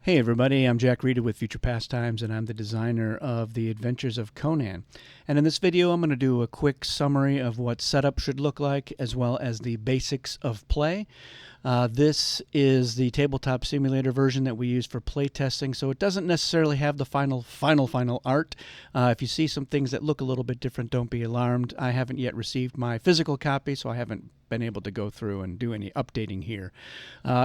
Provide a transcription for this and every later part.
Hey everybody, I'm Jack Reedy with Future Pastimes, and I'm the designer of the Adventures of Conan. And in this video, I'm going to do a quick summary of what setup should look like, as well as the basics of play. This is the tabletop simulator version that we use for playtesting, so it doesn't necessarily have the final art. If you see some things that look a little bit different, don't be alarmed. I haven't yet received my physical copy, so I haven't been able to go through and do any updating here.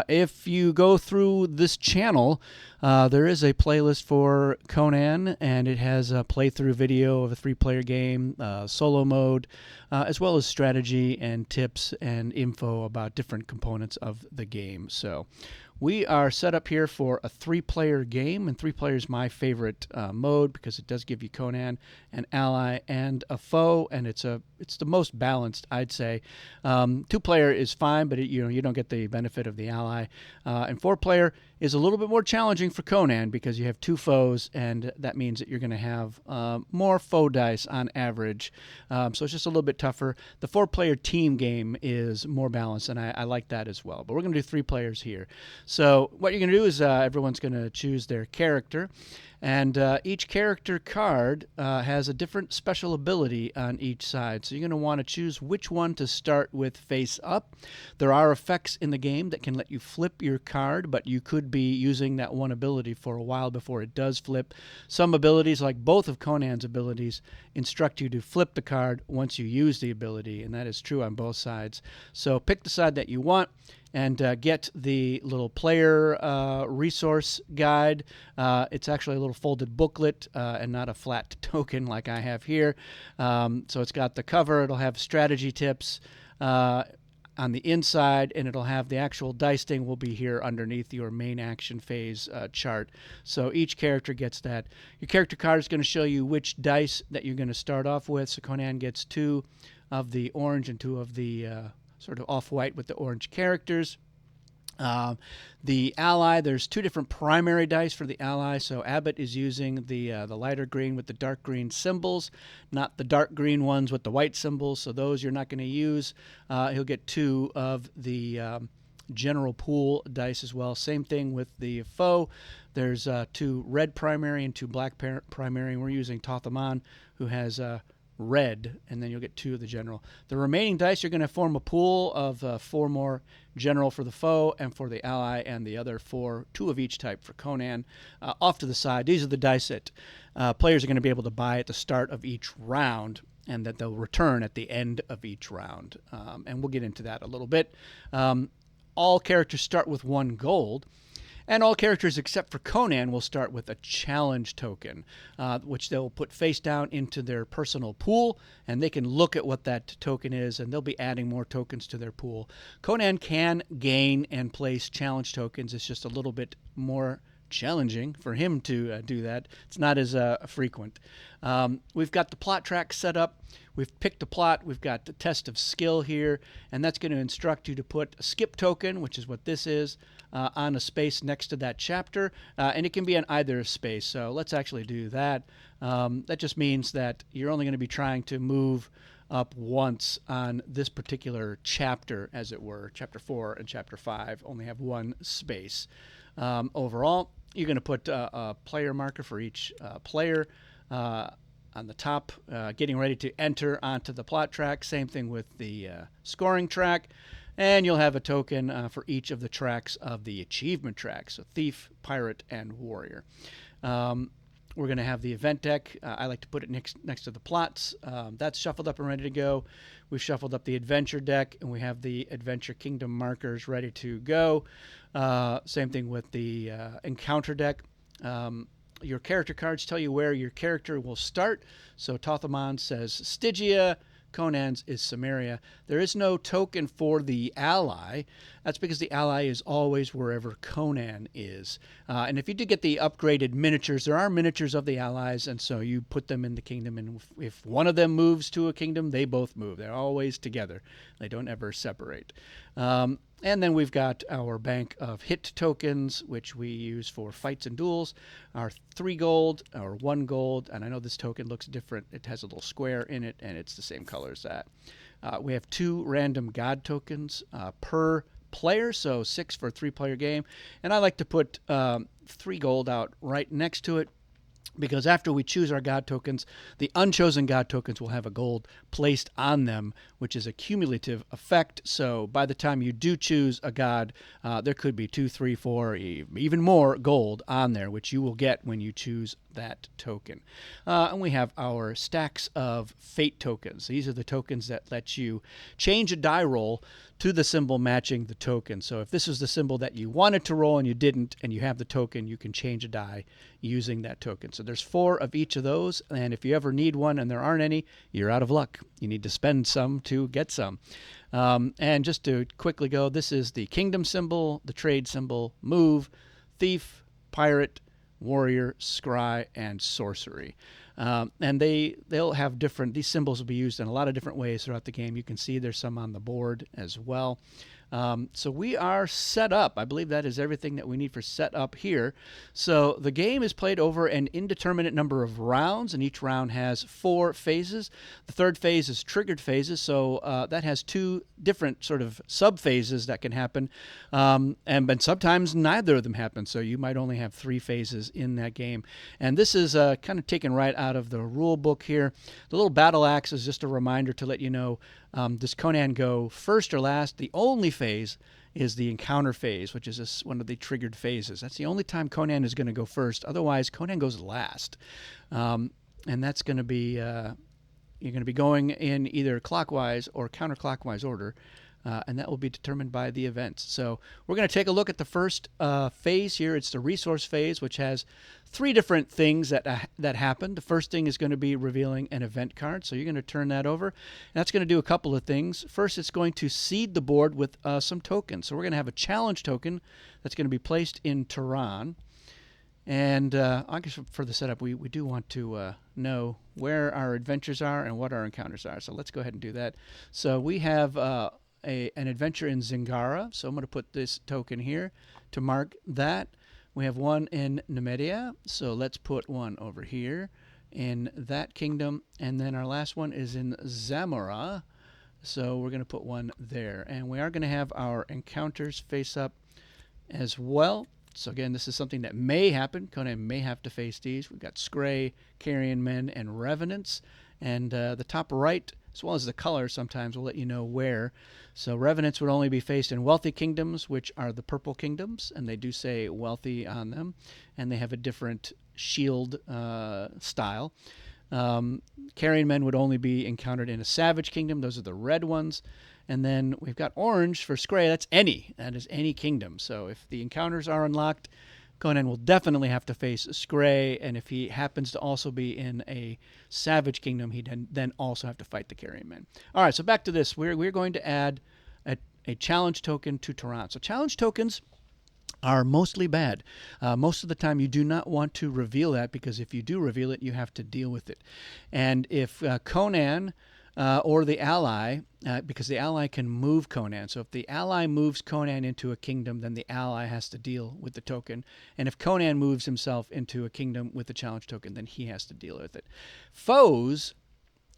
If you go through this channel, there is a playlist for Conan, and it has a playthrough video of a 3-player game, solo mode, as well as strategy and tips and info about different components of the game. So we are set up here for a 3-player game, and 3-player is my favorite mode because it does give you Conan, an ally, and a foe, and it's the most balanced, I'd say. 2-player is fine, but you don't get the benefit of the ally. And 4-player is a little bit more challenging for Conan because you have 2 foes, and that means that you're going to have more foe dice on average. So it's just a little bit tougher. The 4-player team game is more balanced, and I like that as well. But we're going to do 3 players here. So what you're going to do is everyone's going to choose their character. And each character card has a different special ability on each side. So you're going to want to choose which one to start with face up. There are effects in the game that can let you flip your card, but you could be using that one ability for a while before it does flip. Some abilities, like both of Conan's abilities, instruct you to flip the card once you use the ability, and that is true on both sides. So pick the side that you want and get the little player resource guide. It's actually a little folded booklet and not a flat token like I have here. So it's got the cover. It'll have strategy tips on the inside, and it'll have the actual dice thing will be here underneath your main action phase chart. So each character gets that. Your character card is going to show you which dice that you're going to start off with. So Conan gets 2 of the orange and 2 of the sort of off-white with the orange characters. The ally, there's 2 different primary dice for the ally. So Abbott is using the lighter green with the dark green symbols, not the dark green ones with the white symbols. So those you're not going to use. He'll get 2 of the general pool dice as well. Same thing with the foe. There's 2 red primary and 2 black primary. We're using Tothaman, who has red, and then you'll get 2 of the general. The remaining dice, you're going to form a pool of 4 more general for the foe and for the ally, and the other 4, 2 of each type for Conan. Off to the side, these are the dice that players are going to be able to buy at the start of each round, and that they'll return at the end of each round. And we'll get into that a little bit. All characters start with 1 gold. And all characters except for Conan will start with a challenge token, which they'll put face down into their personal pool, and they can look at what that token is, and they'll be adding more tokens to their pool. Conan can gain and place challenge tokens. It's just a little bit more challenging for him to do that. It's not as frequent. We've got the plot track set up. We've picked a plot. We've got the test of skill here, and that's going to instruct you to put a skip token, which is what this is, on a space next to that chapter, and it can be on either space. So let's actually do that. That just means that you're only going to be trying to move up once on this particular chapter, as it were. Chapter 4 and Chapter 5 only have 1 space. Overall, you're going to put a player marker for each player on the top, getting ready to enter onto the plot track. Same thing with the scoring track. And you'll have a token for each of the tracks of the achievement track. So Thief, Pirate, and Warrior. We're going to have the event deck. I like to put it next to the plots. That's shuffled up and ready to go. We've shuffled up the adventure deck, and we have the Adventure Kingdom markers ready to go. Same thing with the encounter deck. Your character cards tell you where your character will start. So Tothaman says Stygia. Conan's is Samaria. There is no token for the ally. That's because the ally is always wherever Conan is. And if you do get the upgraded miniatures, there are miniatures of the allies, and so you put them in the kingdom, and if one of them moves to a kingdom, they both move. They're always together. They don't ever separate. And then we've got our bank of hit tokens, which we use for fights and duels. Our 3 gold, our 1 gold, and I know this token looks different. It has a little square in it, and it's the same color as that. We have 2 random god tokens per player, so 6 for a 3-player game. And I like to put 3 gold out right next to it, because after we choose our god tokens, the unchosen god tokens will have a gold placed on them, which is a cumulative effect. So by the time you do choose a god, there could be 2, 3, 4, even more gold on there, which you will get when you choose that token. And we have our stacks of fate tokens. These are the tokens that let you change a die roll to the symbol matching the token. So if this is the symbol that you wanted to roll and you didn't, and you have the token, you can change a die using that token. So there's 4 of each of those, and if you ever need one and there aren't any, you're out of luck. You need to spend some to get some. And just to quickly go, this is the kingdom symbol, the trade symbol, move, thief, pirate, warrior, scry, and sorcery. And they'll have different, these symbols will be used in a lot of different ways throughout the game. You can see there's some on the board as well. So we are set up. I believe that is everything that we need for set up here. So the game is played over an indeterminate number of rounds, and each round has 4 phases. The third phase is triggered phases, so that has 2 different sort of sub-phases that can happen, and sometimes neither of them happen, so you might only have 3 phases in that game. And this is kind of taken right out of the rule book here. The little battle axe is just a reminder to let you know, does Conan go first or last? The only phase is the encounter phase, which is one of the triggered phases. That's the only time Conan is going to go first. Otherwise, Conan goes last. And that's going to be, you're going to be going in either clockwise or counterclockwise order. And that will be determined by the events. So we're going to take a look at the first phase here. It's the resource phase, which has 3 different things that happen. The first thing is going to be revealing an event card. So you're going to turn that over. And that's going to do a couple of things. First, it's going to seed the board with some tokens. So we're going to have a challenge token that's going to be placed in Tehran. And I guess for the setup, we do want to know where our adventures are and what our encounters are. So let's go ahead and do that. So we have an adventure in Zingara, so I'm going to put this token here to mark that. We have one in Nemedia, so let's put one over here in that kingdom, and then our last one is in Zamora, so we're going to put one there. And we are going to have our encounters face up as well. So again, this is something that may happen. Conan may have to face these. We've got Scray, Carrion Men, and Revenants, and the top right, as well as the color, sometimes will let you know where. So Revenants would only be faced in wealthy kingdoms, which are the purple kingdoms, and they do say wealthy on them, and they have a different shield style. Carrion Men would only be encountered in a savage kingdom. Those are the red ones. And then we've got orange for Scray. That is any kingdom. So if the encounters are unlocked, Conan will definitely have to face Scray, and if he happens to also be in a savage kingdom, he'd then also have to fight the Carrion Men. All right, so back to this. We're going to add a challenge token to Tehran. So challenge tokens are mostly bad. Most of the time you do not want to reveal that, because if you do reveal it, you have to deal with it. And if Conan or the ally, because the ally can move Conan. So if the ally moves Conan into a kingdom, then the ally has to deal with the token. And if Conan moves himself into a kingdom with the challenge token, then he has to deal with it. Foes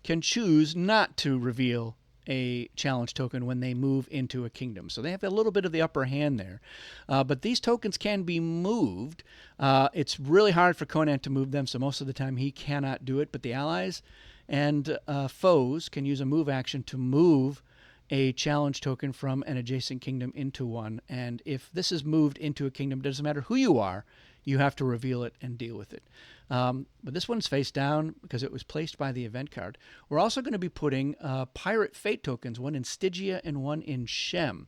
can choose not to reveal a challenge token when they move into a kingdom. So they have a little bit of the upper hand there. But these tokens can be moved. It's really hard for Conan to move them, so most of the time he cannot do it. But the allies and foes can use a move action to move a challenge token from an adjacent kingdom into one. And if this is moved into a kingdom, it doesn't matter who you are, you have to reveal it and deal with it. But this one's face down because it was placed by the event card. We're also going to be putting pirate fate tokens, one in Stygia and one in Shem.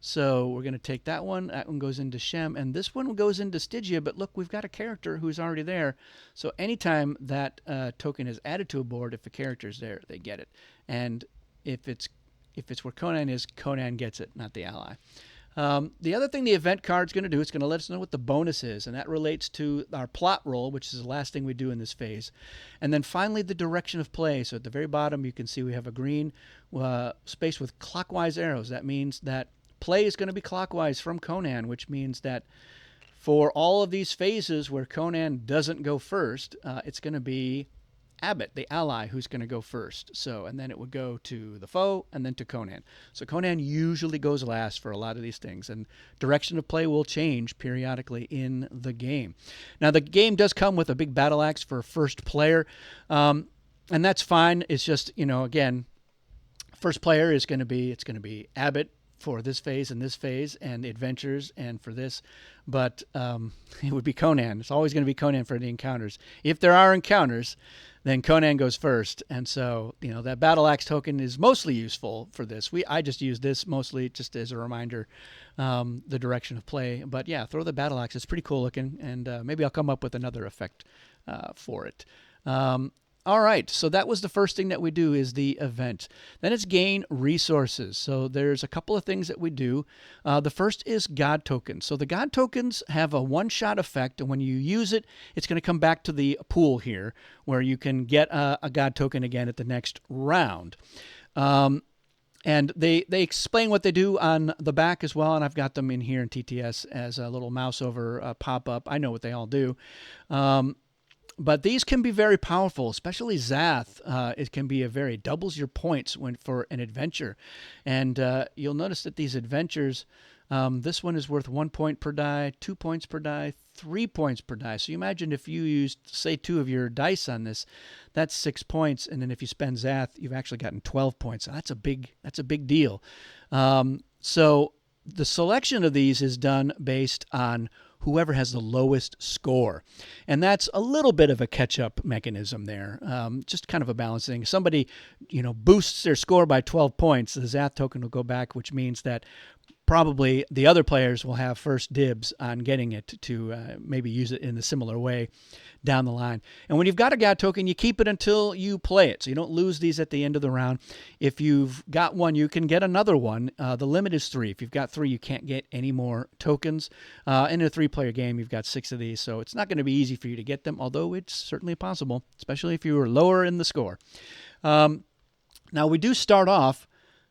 So we're going to take that one goes into Shem, and this one goes into Stygia, but look, we've got a character who's already there. So anytime that token is added to a board, if a character is there, they get it. And if it's where Conan is, Conan gets it, not the ally. The other thing the event card's going to do, it's going to let us know what the bonus is, and that relates to our plot roll, which is the last thing we do in this phase. And then finally, the direction of play. So at the very bottom, you can see we have a green space with clockwise arrows. That means that play is going to be clockwise from Conan, which means that for all of these phases where Conan doesn't go first, it's going to be Abbott, the ally, who's going to go first. So, and then it would go to the foe and then to Conan. So Conan usually goes last for a lot of these things, and direction of play will change periodically in the game. Now, the game does come with a big battle axe for first player, and that's fine. It's just, again, first player is going to be Abbott for this phase and the adventures and for this, but it would be Conan. It's always going to be Conan for the encounters. If there are encounters, then Conan goes first, and so that battle axe token is mostly useful for this. I just use this mostly just as a reminder, the direction of play. But yeah, throw the battle axe. It's pretty cool looking, and maybe I'll come up with another effect for it. All right, so that was the first thing that we do is the event. Then it's gain resources. So there's a couple of things that we do. The first is God tokens. So the God tokens have a one-shot effect, and when you use it, it's going to come back to the pool here, where you can get a God token again at the next round. And they explain what they do on the back as well, and I've got them in here in TTS as a little mouse over pop-up. I know what they all do. But these can be very powerful, especially Zath. It can be doubles your points for an adventure. And you'll notice that these adventures, this one is worth 1 point per die, 2 points per die, 3 points per die. So you imagine if you used, say, 2 of your dice on this, that's 6 points. And then if you spend Zath, you've actually gotten 12 points. So that's a big deal. So the selection of these is done based on whoever has the lowest score. And that's a little bit of a catch-up mechanism there, just kind of a balancing. If somebody, boosts their score by 12 points, the Zath token will go back, which means that probably the other players will have first dibs on getting it to maybe use it in a similar way down the line. And when you've got a God token, you keep it until you play it. So you don't lose these at the end of the round. If you've got one, you can get another one. The limit is 3. If you've got 3, you can't get any more tokens. In a 3-player game, you've got 6 of these. So it's not going to be easy for you to get them, although it's certainly possible, especially if you were lower in the score. Now, we do start off.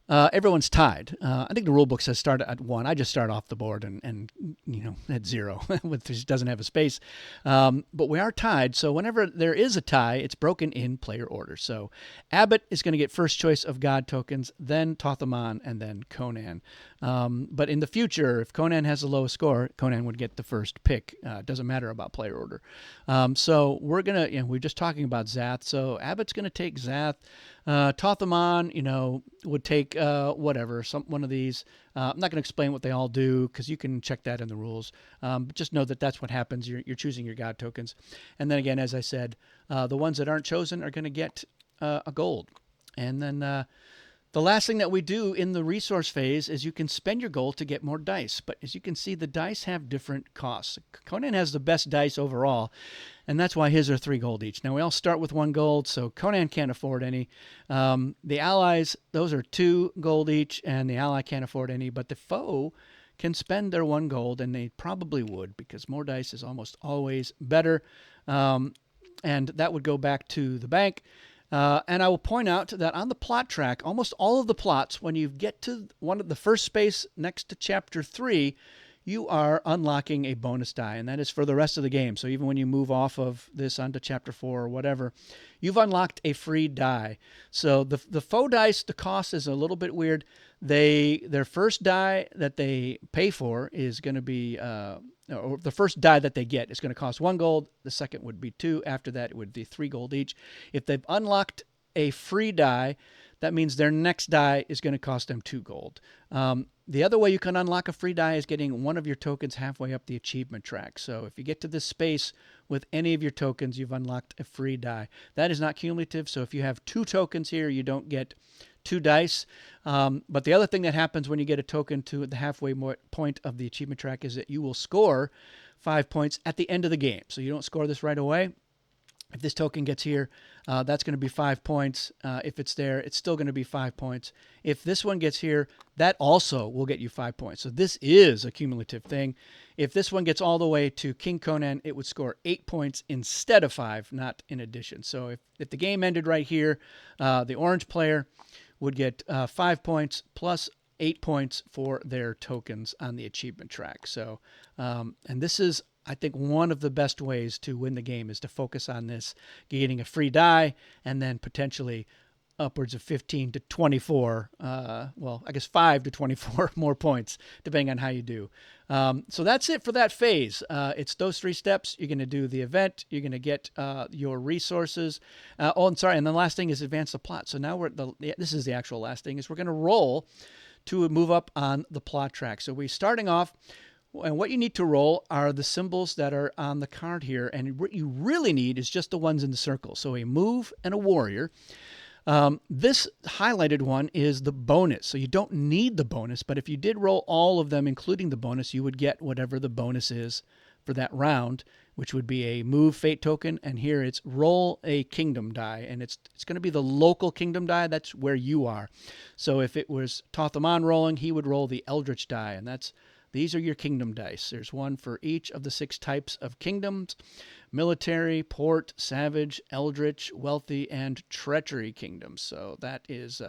Everyone's tied. I think the rule book says start at 1. I just start off the board and at 0, which doesn't have a space. But we are tied, so whenever there is a tie, it's broken in player order. So Abbott is going to get first choice of God tokens, then Tothamon, and then Conan. But in the future, if Conan has the lowest score, Conan would get the first pick. It doesn't matter about player order. So we're we're just talking about Zath. So Abbott's going to take Zath. Tothamon, would take whatever, one of these. I'm not going to explain what they all do because you can check that in the rules. But just know that that's what happens. You're choosing your God tokens. And then again, as I said, the ones that aren't chosen are going to get a gold. And then the last thing that we do in the resource phase is you can spend your gold to get more dice. But as you can see, the dice have different costs. Conan has the best dice overall, and that's why his are 3 gold each. Now, we all start with 1 gold, so Conan can't afford any. The allies, those are 2 gold each, and the ally can't afford any. But the foe can spend their 1 gold, and they probably would, because more dice is almost always better. And that would go back to the bank. And I will point out that on the plot track, almost all of the plots, when you get to the first space next to Chapter 3, you are unlocking a bonus die, and that is for the rest of the game. So even when you move off of this onto Chapter 4 or whatever, you've unlocked a free die. So the foe dice, the cost is a little bit weird. Their first die that they pay for is going to be... or the first die that they get is going to cost 1 gold. The second would be 2. After that, it would be 3 gold each. If they've unlocked a free die, that means their next die is going to cost them 2 gold. The other way you can unlock a free die is getting one of your tokens halfway up the achievement track. So if you get to this space with any of your tokens, you've unlocked a free die. That is not cumulative. So if you have 2 tokens here, you don't get 2 dice. But the other thing that happens when you get a token to the halfway point of the achievement track is that you will score 5 points at the end of the game. So you don't score this right away. If this token gets here, that's going to be 5 points. If it's there, it's still going to be 5 points. If this one gets here, that also will get you 5 points. So this is a cumulative thing. If this one gets all the way to King Conan, it would score 8 points instead of 5, not in addition. So if the game ended right here, the orange player would get 5 points plus 8 points for their tokens on the achievement track. So, and this is I think one of the best ways to win the game is to focus on this, getting a free die, and then potentially upwards of 15 to 24, well, I guess 5 to 24 more points, depending on how you do. So that's it for that phase. It's those 3 steps. You're going to do the event. You're going to get your resources. And the last thing is advance the plot. So now this is the actual last thing, is we're going to roll to move up on the plot track. So we're starting off, and what you need to roll are the symbols that are on the card here, and what you really need is just the ones in the circle. So a move and a warrior. This highlighted one is the bonus. So you don't need the bonus, but if you did roll all of them, including the bonus, you would get whatever the bonus is for that round, which would be a move fate token. And here it's roll a kingdom die, and it's going to be the local kingdom die. That's where you are. So if it was Tothamon rolling, he would roll the eldritch die, and these are your kingdom dice. There's one for each of the 6 types of kingdoms: military, port, savage, eldritch, wealthy, and treachery kingdoms. So that is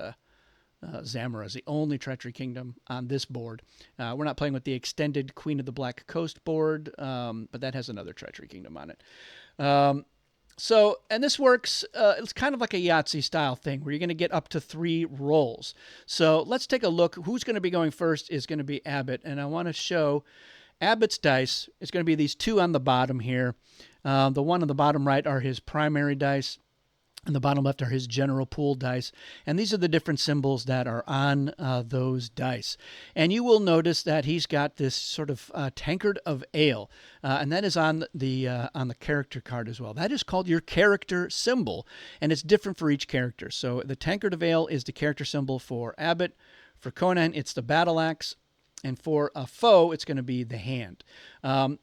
Zamora is the only treachery kingdom on this board. We're not playing with the extended Queen of the Black Coast board, but that has another treachery kingdom on it. And this works, it's kind of like a Yahtzee style thing where you're going to get up to 3 rolls. So let's take a look. Who's going to be going first is going to be Abbott. And I want to show Abbott's dice. It's going to be these 2 on the bottom here. The one on the bottom right are his primary dice, and the bottom left are his general pool dice. And these are the different symbols that are on those dice. And you will notice that he's got this sort of tankard of ale, and that is on the character card as well. That is called your character symbol, and it's different for each character. So the tankard of ale is the character symbol for Abbott. For Conan, it's the battle axe, and for a foe, it's going to be the hand. The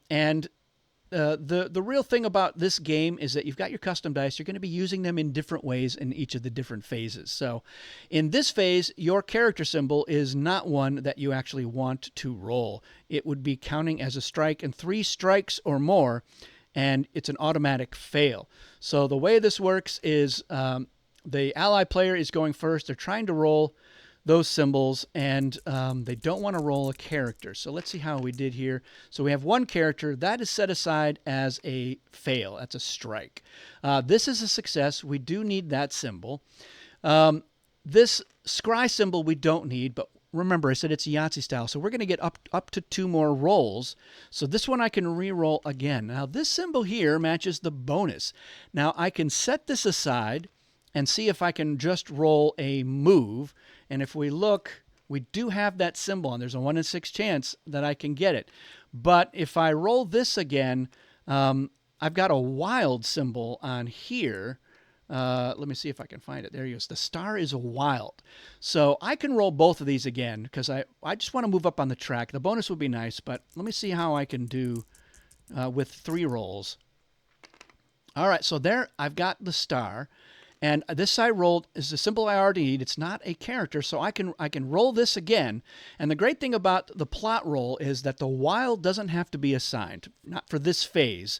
real thing about this game is that you've got your custom dice. You're going to be using them in different ways in each of the different phases. So in this phase, your character symbol is not one that you actually want to roll. It would be counting as a strike, and 3 strikes or more, and it's an automatic fail. So the way this works is the ally player is going first. They're trying to roll those symbols, and they don't want to roll a character. So let's see how we did here. So we have 1 character that is set aside as a fail. That's a strike. This is a success. We do need that symbol. This scry symbol we don't need, but remember I said it's Yahtzee style, so we're going to get up to 2 more rolls. So this one I can re-roll again. Now this symbol here matches the bonus. Now I can set this aside and see if I can just roll a move. And if we look, we do have that symbol, and there's a 1 in 6 chance that I can get it. But if I roll this again, I've got a wild symbol on here. Let me see if I can find it. There he is. The star is a wild. So I can roll both of these again because I just want to move up on the track. The bonus would be nice, but let me see how I can do with 3 rolls. All right, so there I've got the star. And this I rolled is the symbol I already need. It's not a character, so I can roll this again. And the great thing about the plot roll is that the wild doesn't have to be assigned, not for this phase.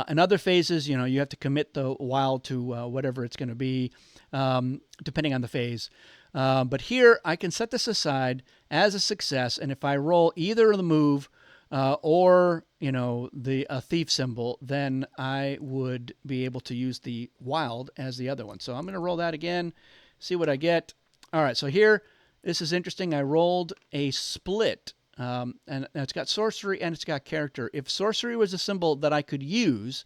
In other phases, you have to commit the wild to whatever it's going to be, depending on the phase. But here, I can set this aside as a success, and if I roll either the move or the thief symbol, then I would be able to use the wild as the other one. So I'm going to roll that again, see what I get. All right, so here, this is interesting. I rolled a split, and it's got sorcery and it's got character. If sorcery was a symbol that I could use,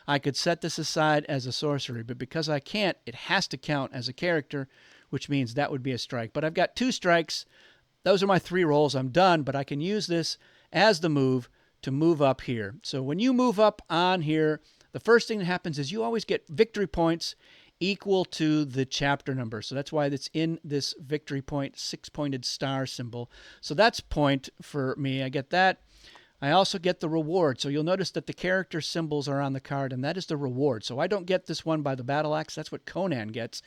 I could set this aside as a sorcery, but because I can't, it has to count as a character, which means that would be a strike. But I've got 2 strikes. Those are my 3 rolls. I'm done, but I can use this as the move to move up here. So when you move up on here, the first thing that happens is you always get victory points equal to the chapter number. So that's why it's in this victory point 6-pointed star symbol. So that's point for me. I get that. I also get the reward. So you'll notice that the character symbols are on the card, and that is the reward. So I don't get this one by the battle axe. That's what Conan gets.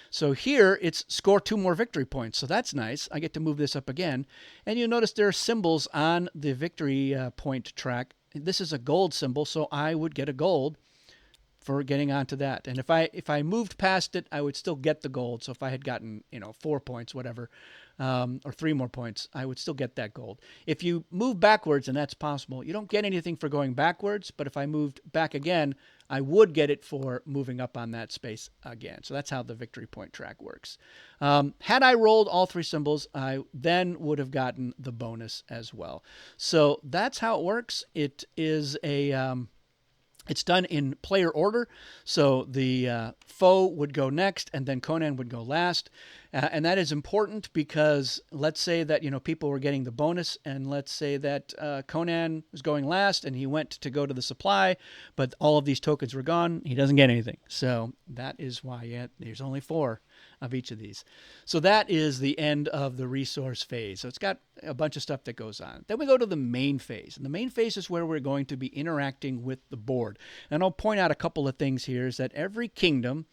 So here, it's score 2 more victory points. So that's nice. I get to move this up again. And you'll notice there are symbols on the victory point track. This is a gold symbol, so I would get a gold for getting onto that. And if I moved past it, I would still get the gold. So if I had gotten 4 points, whatever, or 3 more points, I would still get that gold. If you move backwards, and that's possible, you don't get anything for going backwards, but if I moved back again, I would get it for moving up on that space again. So that's how the victory point track works. Had I rolled all 3 symbols, I then would have gotten the bonus as well. So that's how it works. It is it's done in player order. So the foe would go next, and then Conan would go last. And that is important because let's say that, people were getting the bonus, and let's say that Conan was going last and he went to go to the supply, but all of these tokens were gone. He doesn't get anything. So that is why there's only 4 of each of these. So that is the end of the resource phase. So it's got a bunch of stuff that goes on. Then we go to the main phase. And the main phase is where we're going to be interacting with the board. And I'll point out a couple of things here is that every kingdom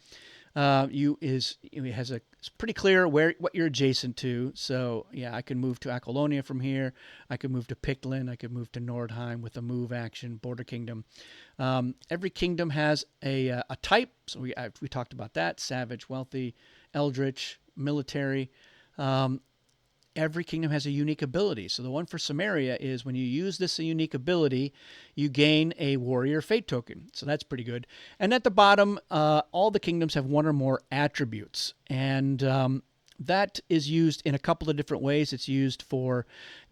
it's pretty clear what you're adjacent to. So yeah, I can move to Aquilonia from here. I could move to Pictlin. I could move to Nordheim with a move action, Border Kingdom. Every kingdom has a type. So we talked about that: savage, wealthy, eldritch, military. Every kingdom has a unique ability. So the one for Samaria is when you use this unique ability, you gain a warrior fate token. So that's pretty good. And at the bottom, all the kingdoms have 1 or more attributes. And that is used in a couple of different ways. It's used for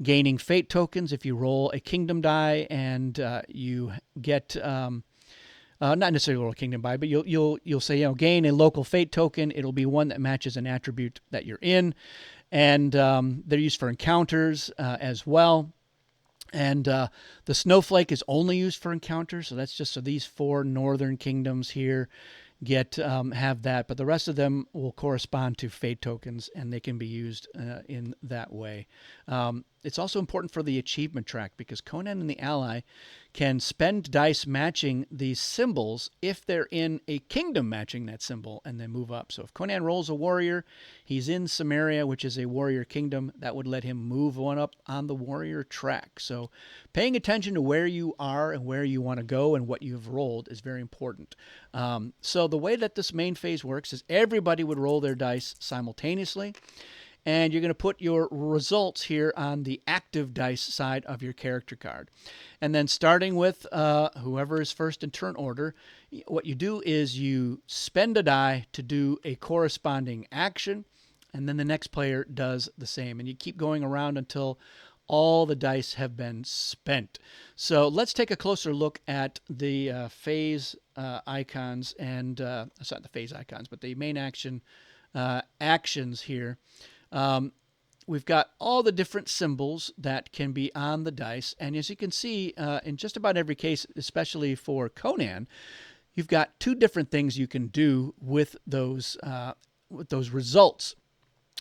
gaining fate tokens. If you roll a kingdom die and you get... not necessarily roll a kingdom die, but you'll say, gain a local fate token. It'll be one that matches an attribute that you're in. And they're used for encounters as well. And the snowflake is only used for encounters. So that's just so these 4 northern kingdoms here have that. But the rest of them will correspond to fate tokens, and they can be used in that way. It's also important for the achievement track because Conan and the ally can spend dice matching these symbols if they're in a kingdom matching that symbol and then move up. So if Conan rolls a warrior, he's in Samaria, which is a warrior kingdom, that would let him move 1 up on the warrior track. So paying attention to where you are and where you want to go and what you've rolled is very important. So the way that this main phase works is everybody would roll their dice simultaneously. And you're going to put your results here on the active dice side of your character card. And then starting with whoever is first in turn order, what you do is you spend a die to do a corresponding action, and then the next player does the same. And you keep going around until all the dice have been spent. So let's take a closer look at the phase icons, and it's not the phase icons, but the main action actions here. We've got all the different symbols that can be on the dice. And as you can see, in just about every case, especially for Conan, you've got 2 different things you can do with those results.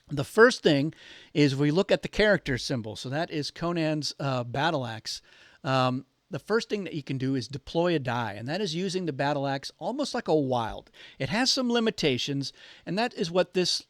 The first thing is we look at the character symbol. So that is Conan's battle axe. The first thing that you can do is deploy a die, and that is using the battle axe almost like a wild. It has some limitations, and that is what this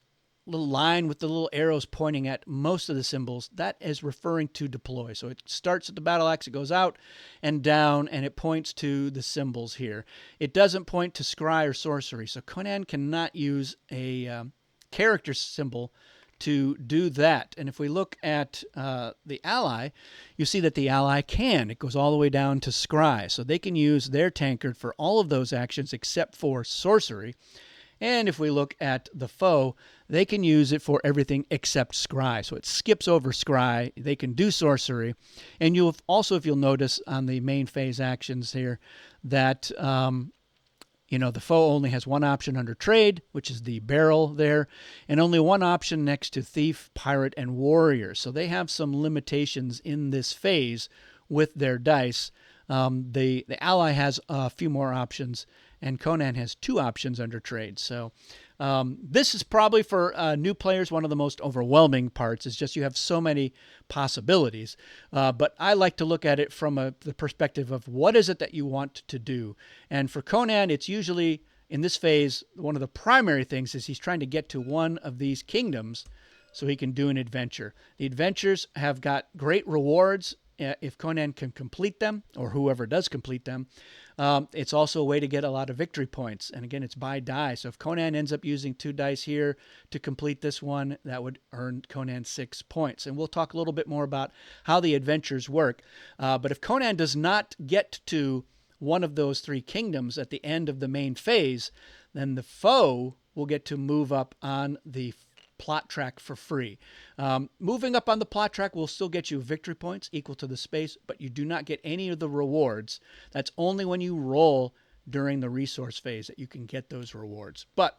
little line with the little arrows pointing at most of the symbols, that is referring to deploy. So it starts at the battle axe, it goes out and down, and it points to the symbols here. It doesn't point to scry or sorcery. So Conan cannot use a character symbol to do that. And if we look at the ally, you see that the ally can. It goes all the way down to scry. So they can use their tankard for all of those actions except for sorcery. And if we look at the foe, they can use it for everything except scry. So it skips over scry. They can do sorcery. And you'll also, if you'll notice on the main phase actions here, that the foe only has 1 option under trade, which is the barrel there, and only 1 option next to thief, pirate, and warrior. So they have some limitations in this phase with their dice. The ally has a few more options, and Conan has 2 options under trade. So this is probably for new players one of the most overwhelming parts. Is just you have so many possibilities. But I like to look at it from the perspective of what is it that you want to do. And for Conan, it's usually in this phase, one of the primary things is he's trying to get to one of these kingdoms so he can do an adventure. The adventures have got great rewards if Conan can complete them, or whoever does complete them, it's also a way to get a lot of victory points. And again, it's by die. So if Conan ends up using 2 dice here to complete this one, that would earn Conan 6 points. And we'll talk a little bit more about how the adventures work. But if Conan does not get to one of those 3 kingdoms at the end of the main phase, then the foe will get to move up on the plot track for free. Moving up on the plot track will still get you victory points equal to the space, but you do not get any of the rewards. That's only when you roll during the resource phase that you can get those rewards. But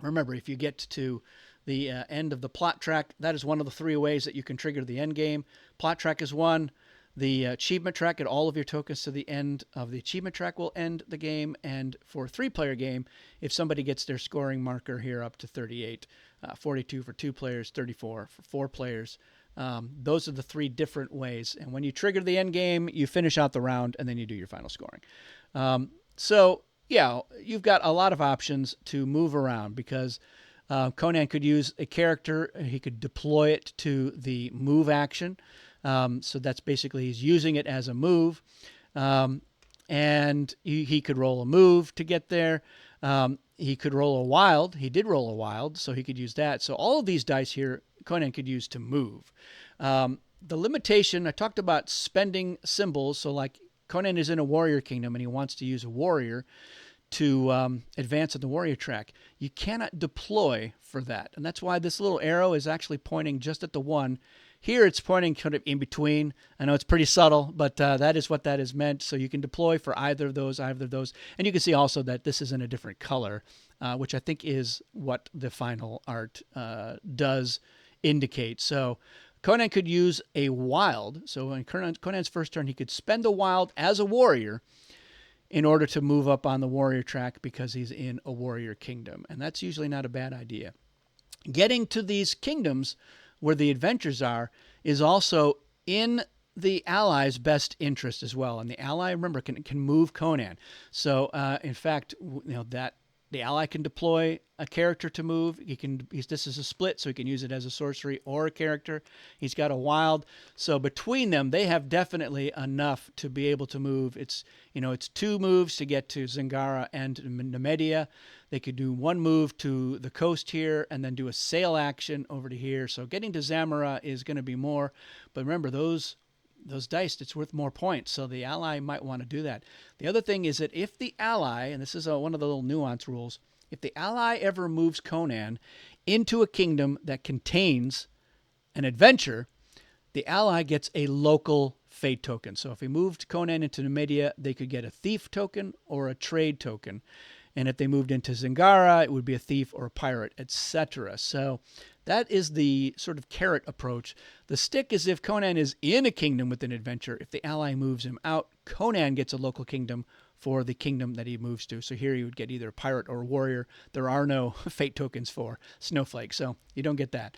remember, if you get to the end of the plot track, that is one of the 3 ways that you can trigger the end game. Plot track is one. The achievement track, and all of your tokens to the end of the achievement track will end the game. And for a 3-player game, if somebody gets their scoring marker here up to 38, 42 for 2 players, 34 for 4 players, those are the 3 different ways. And when you trigger the end game, you finish out the round, and then you do your final scoring. So, yeah, you've got a lot of options to move around because Conan could use a character. He could deploy it to the move action. So that's basically he's using it as a move. And he could roll a move to get there. He could roll a wild. He did roll a wild, so he could use that. So all of these dice here, Conan could use to move. The limitation, I talked about spending symbols. So like Conan is in a warrior kingdom and he wants to use a warrior to advance on the warrior track. You cannot deploy for that. And that's why this little arrow is actually pointing just at the one. Here it's pointing kind of in between. I know it's pretty subtle, but that is what that is meant. So you can deploy for either of those. And you can see also that this is in a different color, which I think is what the final art does indicate. So Conan could use a wild. So in Conan's first turn, he could spend the wild as a warrior in order to move up on the warrior track because he's in a warrior kingdom. And that's usually not a bad idea. Getting to these kingdoms where the adventures are is also in the ally's best interest as well. And the ally, remember, can move Conan. So, in fact, that the ally can deploy a character to move. This is a split, so he can use it as a sorcery or a character. He's got a wild. So between them, they have definitely enough to be able to move. It's 2 moves to get to Zingara and Nemedia. They could do 1 move to the coast here and then do a sail action over to here. So getting to Zamora is going to be more. But remember, those dice, it's worth more points. So the ally might want to do that. The other thing is that if the ally, and this is one of the little nuance rules, if the ally ever moves Conan into a kingdom that contains an adventure, the ally gets a local fate token. So if he moved Conan into Numidia, they could get a thief token or a trade token. And if they moved into Zingara, it would be a thief or a pirate, etc. So that is the sort of carrot approach. The stick is if Conan is in a kingdom with an adventure. If the ally moves him out, Conan gets a local kingdom for the kingdom that he moves to. So here you would get either a pirate or a warrior. There are no fate tokens for Snowflake, so you don't get that.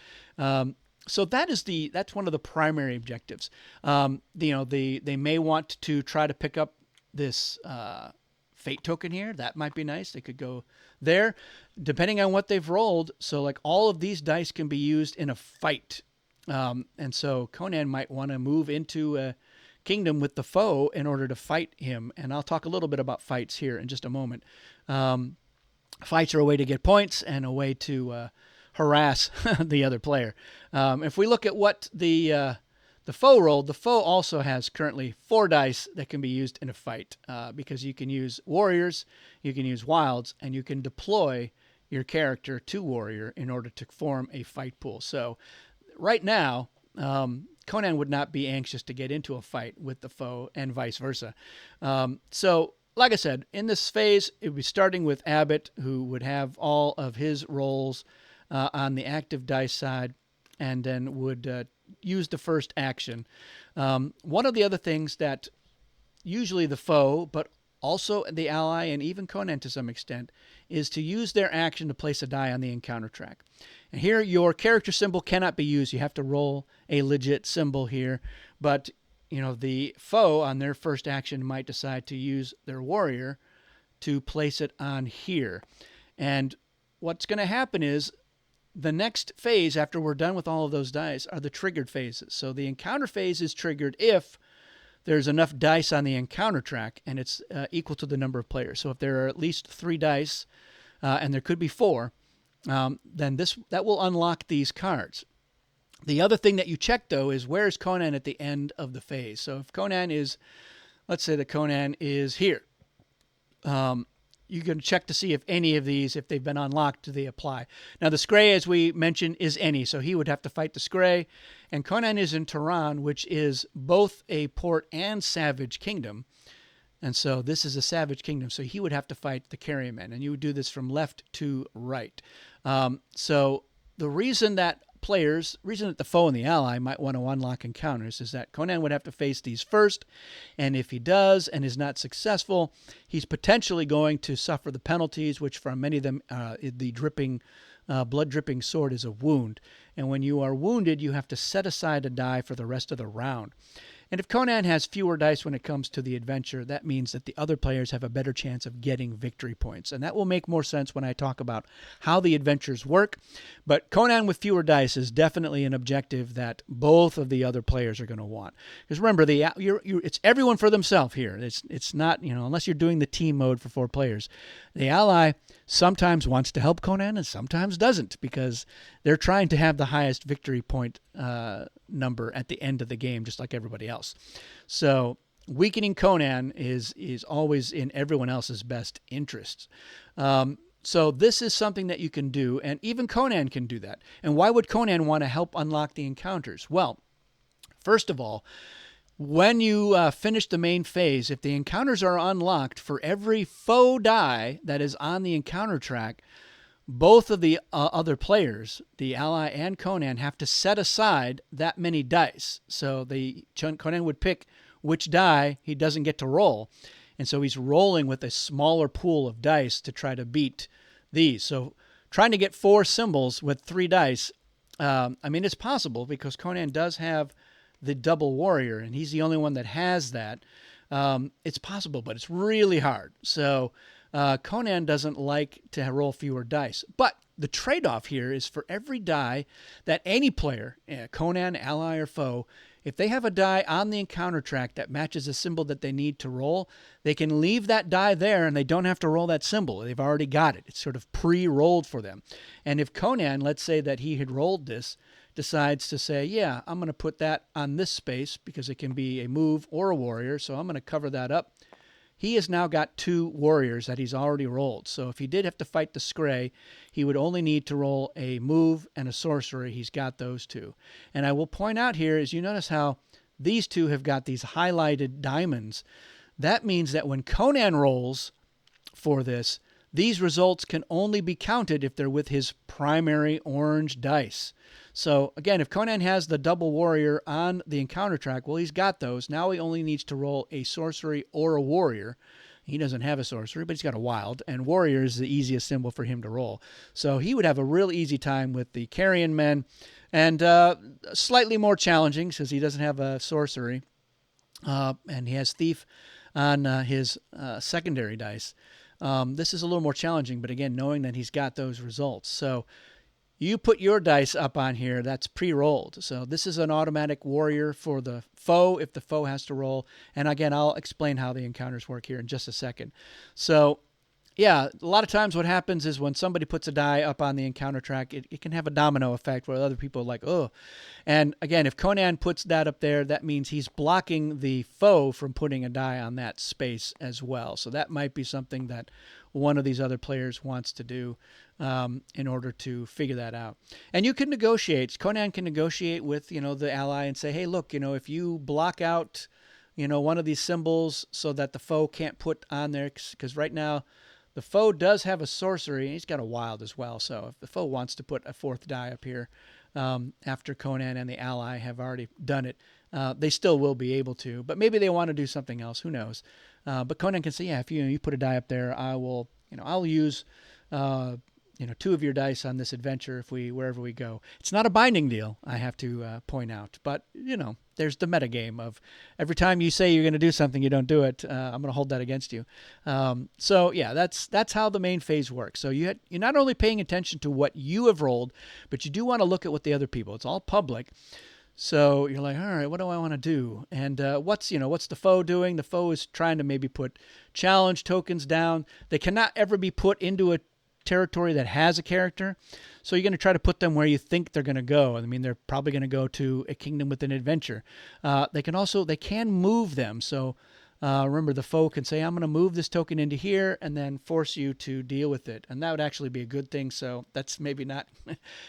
So that's one of the primary objectives. They may want to try to pick up this fate token here. That might be nice. They could go there, depending on what they've rolled. So like all of these dice can be used in a fight. And so Conan might want to move into a kingdom with the foe in order to fight him. And I'll talk a little bit about fights here in just a moment. Fights are a way to get points and a way to harass the other player. If we look at what the foe rolled, the foe also has currently 4 dice that can be used in a fight because you can use warriors, you can use wilds, and you can deploy your character to warrior in order to form a fight pool. So right now, Conan would not be anxious to get into a fight with the foe and vice versa. So like I said, in this phase, it would be starting with Abbott, who would have all of his rolls on the active dice side, and then would use the first action. One of the other things that usually the foe, but also the ally and even Conan to some extent, is to use their action to place a die on the encounter track. And here your character symbol cannot be used. You have to roll a legit symbol here. But the foe on their first action might decide to use their warrior to place it on here. And what's going to happen is the next phase after we're done with all of those dice are the triggered phases. So the encounter phase is triggered if there's enough dice on the encounter track and it's equal to the number of players. So if there are at least 3 dice, and there could be 4, then that will unlock these cards. The other thing that you check, though, is where's Conan at the end of the phase. So if Conan is, let's say that Conan is here, you can check to see if any of these, if they've been unlocked, do they apply. Now, the Scray, as we mentioned, is any, so he would have to fight the Scray. And Conan is in Tehran, which is both a port and savage kingdom. And so this is a savage kingdom, so he would have to fight the Carryman. And you would do this from left to right. So the reason that the foe and the ally might want to unlock encounters is that Conan would have to face these first, and if he does and is not successful, he's potentially going to suffer the penalties, which for many of them, the blood-dripping sword is a wound. And when you are wounded, you have to set aside a die for the rest of the round. And if Conan has fewer dice when it comes to the adventure, that means that the other players have a better chance of getting victory points. And that will make more sense when I talk about how the adventures work. But Conan with fewer dice is definitely an objective that both of the other players are going to want. Because remember, it's everyone for themselves here. It's not, unless you're doing the team mode for 4 players. The ally sometimes wants to help Conan and sometimes doesn't, because they're trying to have the highest victory point number at the end of the game, just like everybody else. So weakening Conan is always in everyone else's best interests. So this is something that you can do, and even Conan can do that. And why would Conan want to help unlock the encounters? Well, first of all, when you finish the main phase, if the encounters are unlocked, for every foe die that is on the encounter track, both of the other players, the ally and Conan, have to set aside that many dice. So Conan would pick which die he doesn't get to roll. And so he's rolling with a smaller pool of dice to try to beat these. So trying to get 4 symbols with 3 dice, it's possible because Conan does have the double warrior, and he's the only one that has that. It's possible, but it's really hard. So Conan doesn't like to roll fewer dice. But the trade-off here is for every die that any player, Conan, ally, or foe, if they have a die on the encounter track that matches a symbol that they need to roll, they can leave that die there and they don't have to roll that symbol. They've already got it. It's sort of pre-rolled for them. And if Conan, let's say that he had rolled this, decides to say, yeah, I'm going to put that on this space because it can be a move or a warrior, so I'm going to cover that up. He has now got 2 warriors that he's already rolled. So if he did have to fight the Scray, he would only need to roll a move and a sorcery. He's got those 2. And I will point out here is you notice how these 2 have got these highlighted diamonds. That means that when Conan rolls for this, these results can only be counted if they're with his primary orange dice. So again, if Conan has the double warrior on the encounter track, well, he's got those. Now he only needs to roll a sorcery or a warrior. He doesn't have a sorcery, but he's got a wild, and warrior is the easiest symbol for him to roll. So he would have a real easy time with the carrion men, and slightly more challenging because he doesn't have a sorcery, and he has thief on his secondary dice. This is a little more challenging, but again, knowing that he's got those results. So you put your dice up on here, that's pre-rolled. So this is an automatic warrior for the foe if the foe has to roll. And again, I'll explain how the encounters work here in just a second. So yeah, a lot of times what happens is when somebody puts a die up on the encounter track, it can have a domino effect where other people are like, oh. And again, if Conan puts that up there, that means he's blocking the foe from putting a die on that space as well. So that might be something that one of these other players wants to do in order to figure that out. And you can negotiate. Conan can negotiate with, the ally and say, hey, look, if you block out, one of these symbols so that the foe can't put on there, because right now the foe does have a sorcery, and he's got a wild as well. So if the foe wants to put a 4th die up here after Conan and the ally have already done it, they still will be able to. But maybe they want to do something else. Who knows? But Conan can say, yeah, if you put a die up there, I will, I'll use two of your dice on this adventure wherever we go. It's not a binding deal, I have to point out, but there's the metagame of every time you say you're going to do something, you don't do it. I'm going to hold that against you. So yeah, that's how the main phase works. So you're not only paying attention to what you have rolled, but you do want to look at what the other people. It's all public. So you're like, all right, what do I want to do? And what's the foe doing? The foe is trying to maybe put challenge tokens down. They cannot ever be put into a territory that has a character. So you're going to try to put them where you think they're going to go. I mean, they're probably going to go to a kingdom with an adventure. They can move them. So remember, the foe can say, I'm going to move this token into here and then force you to deal with it. And that would actually be a good thing. So that's maybe not,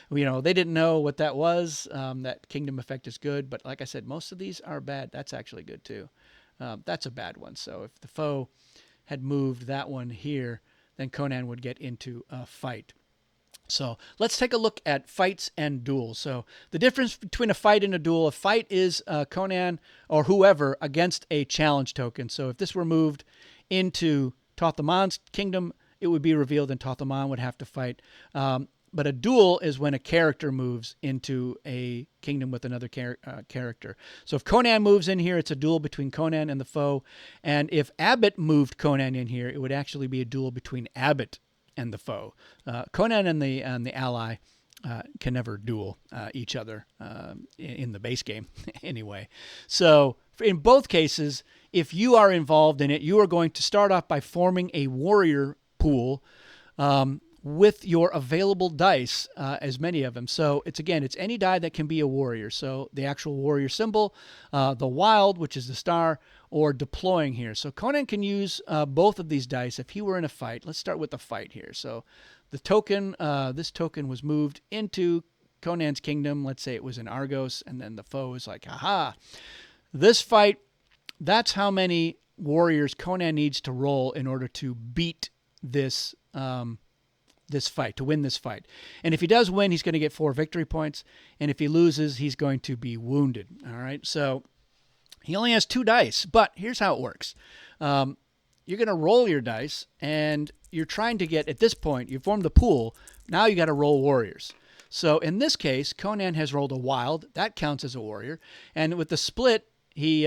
they didn't know what that was. That kingdom effect is good. But like I said, most of these are bad. That's actually good too. That's a bad one. So if the foe had moved that one here, then Conan would get into a fight. So let's take a look at fights and duels. So the difference between a fight and a duel: a fight is Conan or whoever against a challenge token. So if this were moved into Tothaman's kingdom, it would be revealed and Tothaman would have to fight. But a duel is when a character moves into a kingdom with another character. So if Conan moves in here, it's a duel between Conan and the foe. And if Abbott moved Conan in here, it would actually be a duel between Abbott and the foe. Conan and the ally can never duel each other in the base game anyway. So in both cases, if you are involved in it, you are going to start off by forming a warrior pool with your available dice, as many of them. So it's any die that can be a warrior. So the actual warrior symbol, the wild, which is the star, or deploying here. So Conan can use both of these dice if he were in a fight. Let's start with the fight here. So the token, this token was moved into Conan's kingdom. Let's say it was in Argos, and then the foe is like, aha, this fight, that's how many warriors Conan needs to roll in order to beat this this fight, to win this fight. And if he does win, he's going to get 4 victory points. And if he loses, he's going to be wounded. All right. So he only has 2 dice, but here's how it works. You're going to roll your dice, and you're trying to get, at this point, you formed the pool. Now you got to roll warriors. So in this case, Conan has rolled a wild. That counts as a warrior. And with the split, he's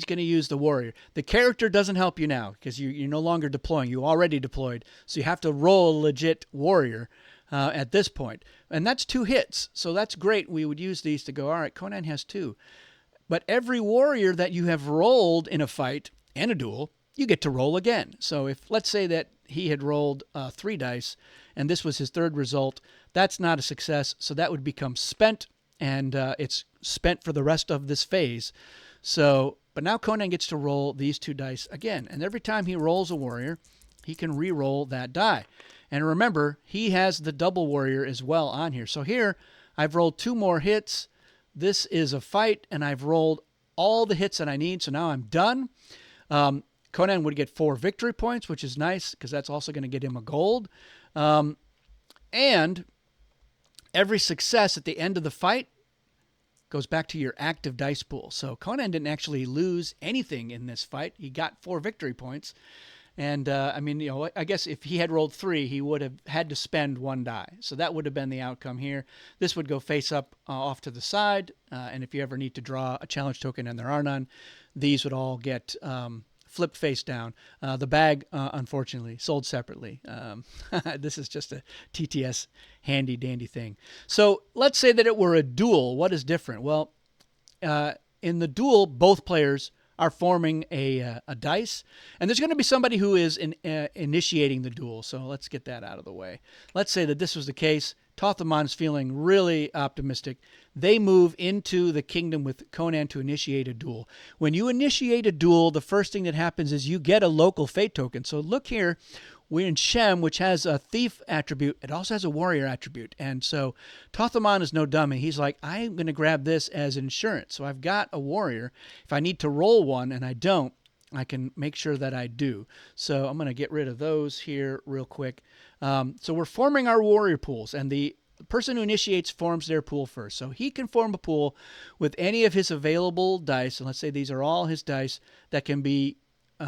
going to use the warrior. The character doesn't help you now because you're no longer deploying. You already deployed. So you have to roll a legit warrior at this point. And that's 2 hits. So that's great. We would use these to go, all right, Conan has 2. But every warrior that you have rolled in a fight and a duel, you get to roll again. So if, let's say that he had rolled 3 dice and this was his 3rd result, that's not a success. So that would become spent, and it's spent for the rest of this phase. So, but now Conan gets to roll these 2 dice again. And every time he rolls a warrior, he can re-roll that die. And remember, he has the double warrior as well on here. So here, I've rolled 2 more hits. This is a fight, and I've rolled all the hits that I need. So now I'm done. Conan would get 4 victory points, which is nice because that's also going to get him a gold. And every success at the end of the fight goes back to your active dice pool. So Conan didn't actually lose anything in this fight. He got 4 victory points. And I guess if he had rolled 3, he would have had to spend 1 die. So that would have been the outcome here. This would go face up off to the side. And if you ever need to draw a challenge token, and there are none, these would all get flipped face down. The bag, unfortunately, sold separately. This is just a TTS handy dandy thing. So let's say that it were a duel. What is different? Well, in the duel, both players are forming a dice, and there's going to be somebody who is initiating the duel. So let's get that out of the way. Let's say that this was the case. Tothaman is feeling really optimistic. They move into the kingdom with Conan to initiate a duel. When you initiate a duel, the first thing that happens is you get a local fate token. So look here, we're in Shem, which has a thief attribute. It also has a warrior attribute. And so Tothaman is no dummy. He's like, I'm going to grab this as insurance. So I've got a warrior. If I need to roll one and I don't, I can make sure that I do. So I'm going to get rid of those here real quick. So we're forming our warrior pools, and the person who initiates forms their pool first. So he can form a pool with any of his available dice. And let's say these are all his dice that can be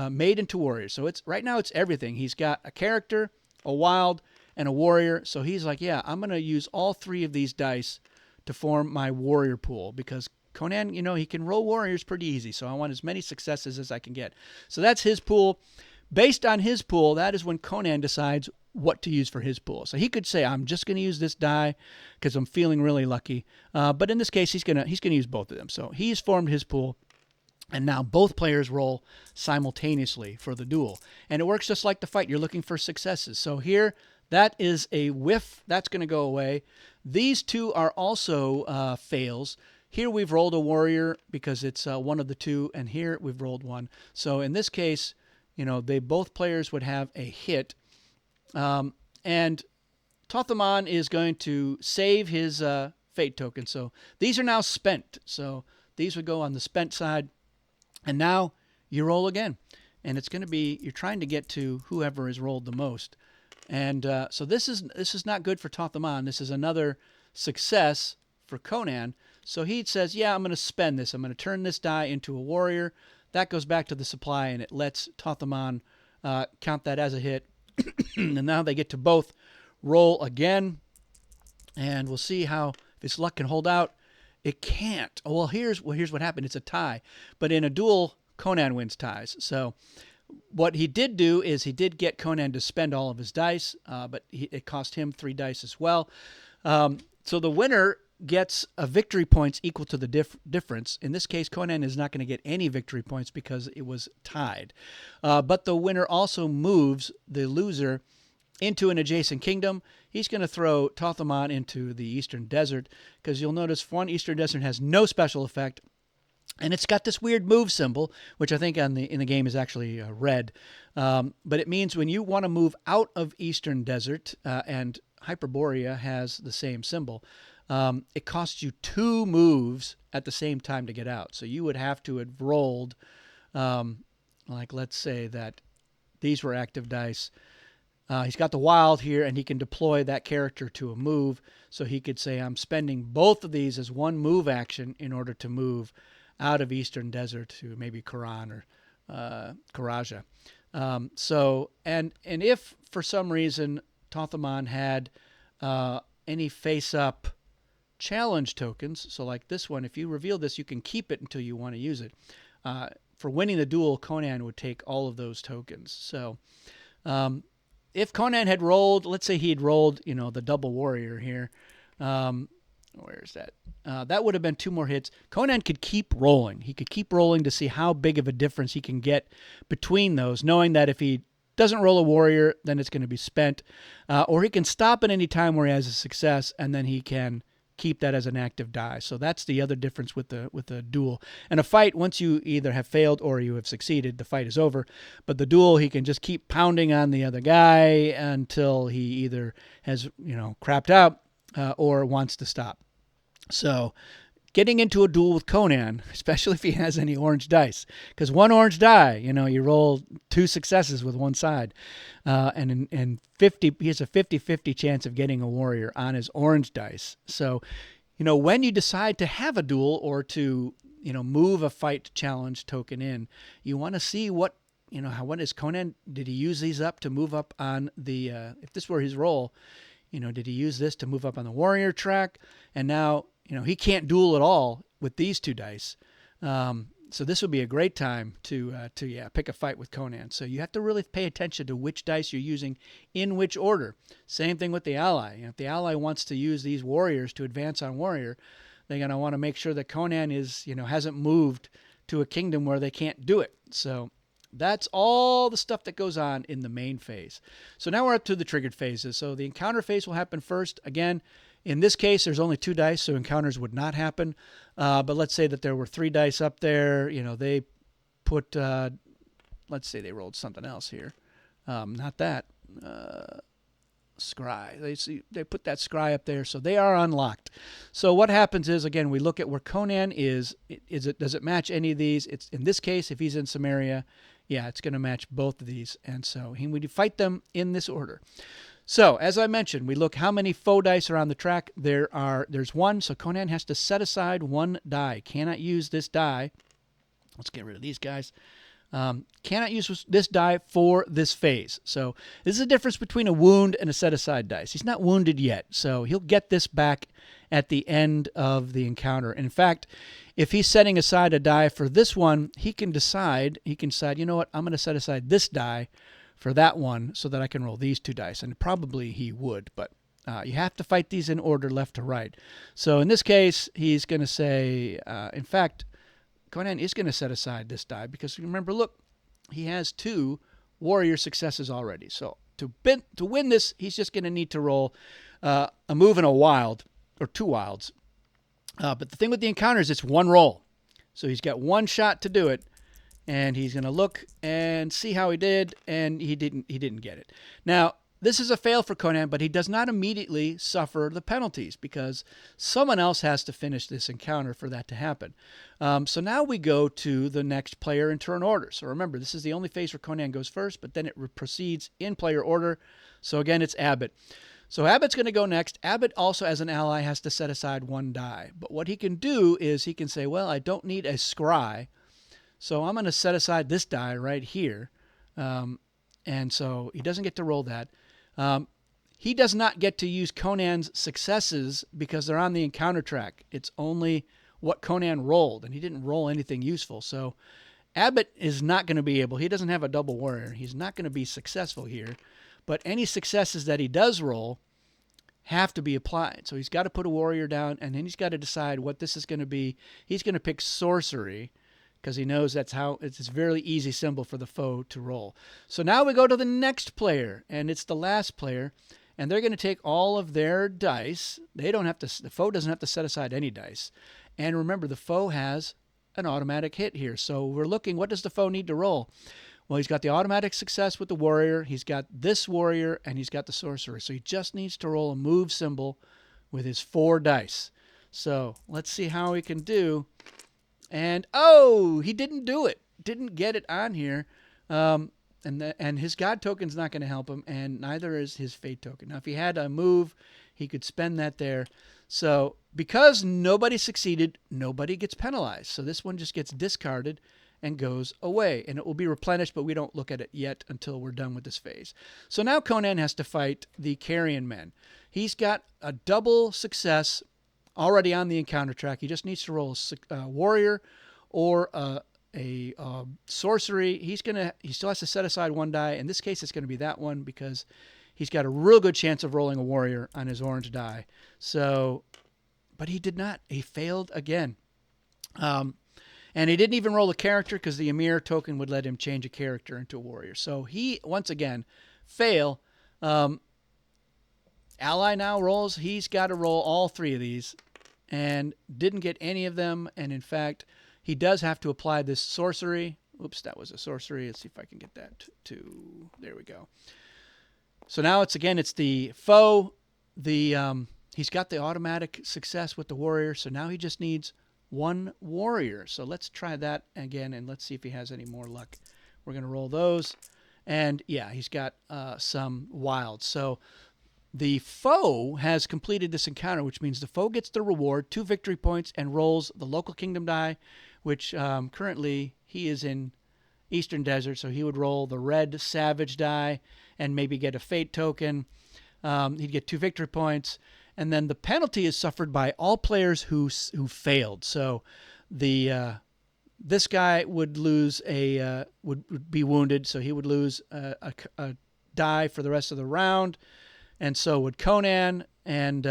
made into warriors. So right now it's everything. He's got a character, a wild, and a warrior. So he's like, yeah, I'm going to use all 3 of these dice to form my warrior pool, because Conan, he can roll warriors pretty easy. So I want as many successes as I can get. So that's his pool. Based on his pool, that is when Conan decides what to use for his pool. So he could say, I'm just going to use this die because I'm feeling really lucky. But in this case, he's gonna use both of them. So he's formed his pool. And now both players roll simultaneously for the duel. And it works just like the fight. You're looking for successes. So here, that is a whiff. That's going to go away. These 2 are also fails. Here we've rolled a warrior because it's one of the 2. And here we've rolled 1. So in this case, both players would have a hit. And Tothamon is going to save his fate token. So these are now spent. So these would go on the spent side. And now you roll again. And it's going to be, you're trying to get to whoever has rolled the most. And so this is not good for Tothamon. This is another success for Conan. So he says, yeah, I'm going to spend this. I'm going to turn this die into a warrior. That goes back to the supply, and it lets Tothamon count that as a hit. And now they get to both roll again. And we'll see how, if his luck can hold out. It can't. Well, here's what happened. It's a tie. But in a duel, Conan wins ties. So what he did do is he did get Conan to spend all of his dice, but it cost him 3 dice as well. So the winner gets a victory points equal to the difference. In this case, Conan is not going to get any victory points because it was tied. But the winner also moves the loser into an adjacent kingdom. He's going to throw Tothamon into the Eastern Desert, because you'll notice one Eastern Desert has no special effect, and it's got this weird move symbol, which I think in the game is actually red. But it means when you want to move out of Eastern Desert, and Hyperborea has the same symbol, it costs you 2 moves at the same time to get out. So you would have to have rolled, like let's say that these were active dice. He's got the wild here, and he can deploy that character to a move. So he could say, I'm spending both of these as 1 move action in order to move out of Eastern Desert to maybe Quran or Karaja. And if for some reason Tothamon had any face-up challenge tokens, so like this one, if you reveal this, you can keep it until you want to use it. For winning the duel, Conan would take all of those tokens. So if Conan had rolled, let's say he'd rolled, the double warrior here. Where is that? That would have been 2 more hits. Conan could keep rolling. He could keep rolling to see how big of a difference he can get between those, knowing that if he doesn't roll a warrior, then it's going to be spent. Or he can stop at any time where he has a success, and then he can keep that as an active die. So that's the other difference with the duel. And a fight, once you either have failed or you have succeeded, the fight is over. But the duel, he can just keep pounding on the other guy until he either has, crapped out or wants to stop. So getting into a duel with Conan, especially if he has any orange dice, because 1 orange die, you roll 2 successes with one side, and he has a 50-50 chance of getting a warrior on his orange dice. So, when you decide to have a duel or to, move a fight challenge token in, you want to see what is Conan, did he use these up to move up on the, if this were his role, did he use this to move up on the warrior track? And now, he can't duel at all with these 2 dice. So this would be a great time to pick a fight with Conan. So you have to really pay attention to which dice you're using in which order. Same thing with the ally. If the ally wants to use these warriors to advance on warrior, they're going to want to make sure that Conan is, hasn't moved to a kingdom where they can't do it. So that's all the stuff that goes on in the main phase. So now we're up to the triggered phases. So the encounter phase will happen first. Again, in this case, there's only 2 dice, so encounters would not happen. But let's say that there were 3 dice up there. They put, let's say they rolled something else here. Not that. Scry. They put that scry up there, so they are unlocked. So what happens is, again, we look at where Conan is. Does it match any of these? It's in this case, if he's in Samaria, yeah, it's going to match both of these. And so we fight them in this order. So, as I mentioned, we look how many faux dice are on the track. There's 1, so Conan has to set aside 1 die. Cannot use this die. Let's get rid of these guys. Cannot use this die for this phase. So this is the difference between a wound and a set-aside dice. He's not wounded yet, so he'll get this back at the end of the encounter. In fact, if he's setting aside a die for this one, he can decide, you know what, I'm going to set aside this die for that one so that I can roll these two dice. And probably he would, but you have to fight these in order left to right. So in this case, he's going to say, in fact, Conan is going to set aside this die because remember, look, he has 2 warrior successes already. So to win this, he's just going to need to roll a move and a wild, or 2 wilds. But the thing with the encounter is it's 1 roll. So he's got 1 shot to do it, and he's going to look and see how he did, and he didn't get it. Now, this is a fail for Conan, but he does not immediately suffer the penalties because someone else has to finish this encounter for that to happen. So now we go to the next player in turn order. So remember, this is the only phase where Conan goes first, but then it proceeds in player order. So again, it's Abbott. So Abbott's going to go next. Abbott also, as an ally, has to set aside 1 die. But what he can do is he can say, well, I don't need a scry, so I'm going to set aside this die right here. And so he doesn't get to roll that. He does not get to use Conan's successes because they're on the encounter track. It's only what Conan rolled, and he didn't roll anything useful. So Abbott is not going to be able, he doesn't have a double warrior. He's not going to be successful here. But any successes that he does roll have to be applied. So he's got to put a warrior down, and then he's got to decide what this is going to be. He's going to pick sorcery because he knows that's how it's a very easy symbol for the foe to roll. So now we go to the next player, and it's the last player, and they're going to take all of their dice. They don't have to. The foe doesn't have to set aside any dice. And remember, the foe has an automatic hit here. So we're looking, what does the foe need to roll? Well, he's got the automatic success with the warrior. He's got this warrior, and he's got the sorcerer. So he just needs to roll a move symbol with his 4 dice. So let's see how he can do. And, oh, he didn't do it. Didn't get it on here. And his God token's not going to help him, and neither is his fate token. Now, if he had a move, he could spend that there. So because nobody succeeded, nobody gets penalized. So this one just gets discarded and goes away. And it will be replenished, but we don't look at it yet until we're done with this phase. So now Conan has to fight the Carrion Men. He's got a double success already on the encounter track. He just needs to roll a warrior or a sorcery. He still has to set aside 1 die. In this case, it's going to be that one because he's got a real good chance of rolling a warrior on his orange die. So, but he did not. He failed again. And he didn't even roll a character because the Emir token would let him change a character into a warrior. So he, once again, fail. Ally now rolls. He's got to roll all 3 of these and didn't get any of them. And in fact, he does have to apply this sorcery. Oops, that was a sorcery. Let's see if I can get that to, there we go. So now it's the foe. He's got the automatic success with the warrior. So now he just needs 1 warrior. So let's try that again, and let's see if he has any more luck. We're going to roll those. And yeah, he's got some wilds. So the foe has completed this encounter, which means the foe gets the reward, 2 victory points, and rolls the local kingdom die, which currently he is in Eastern Desert, so he would roll the red savage die and maybe get a fate token. He'd get 2 victory points, and then the penalty is suffered by all players who failed. So this guy would lose would be wounded, so he would lose a die for the rest of the round. And so would Conan, and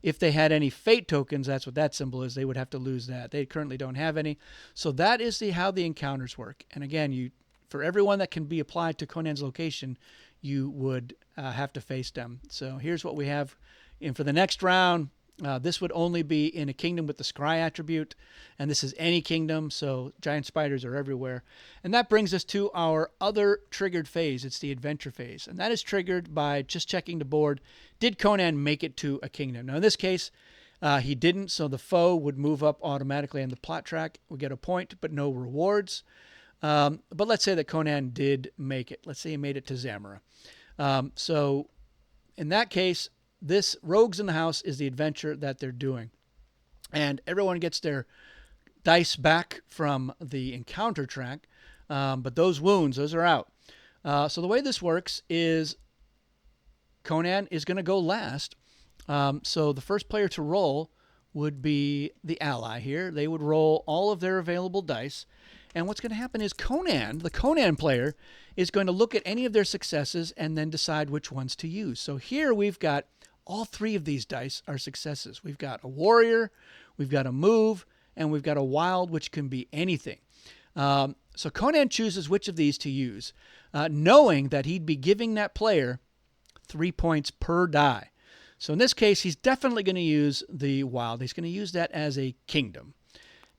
if they had any fate tokens, that's what that symbol is, they would have to lose that. They currently don't have any. So that is how the encounters work. And again, for everyone that can be applied to Conan's location, you would have to face them. So here's what we have. And for the next round, this would only be in a kingdom with the scry attribute, and this is any kingdom, so giant spiders are everywhere. And that brings us to our other triggered phase. It's the adventure phase, and that is triggered by just checking the board. Did Conan make it to a kingdom? Now, in this case, he didn't, so the foe would move up automatically on the plot track. We get a point, but no rewards. But let's say that Conan did make it. Let's say he made it to Zamora. So in that case, this Rogues in the House is the adventure that they're doing. And everyone gets their dice back from the encounter track. But those wounds, those are out. So the way this works is Conan is going to go last. So the first player to roll would be the ally here. They would roll all of their available dice. And what's going to happen is Conan, the Conan player, is going to look at any of their successes and then decide which ones to use. So here we've got all three of these dice are successes. We've got a warrior, we've got a move, and we've got a wild, which can be anything. So Conan chooses which of these to use, knowing that he'd be giving that player 3 points per die. So in this case, he's definitely going to use the wild. He's going to use that as a kingdom.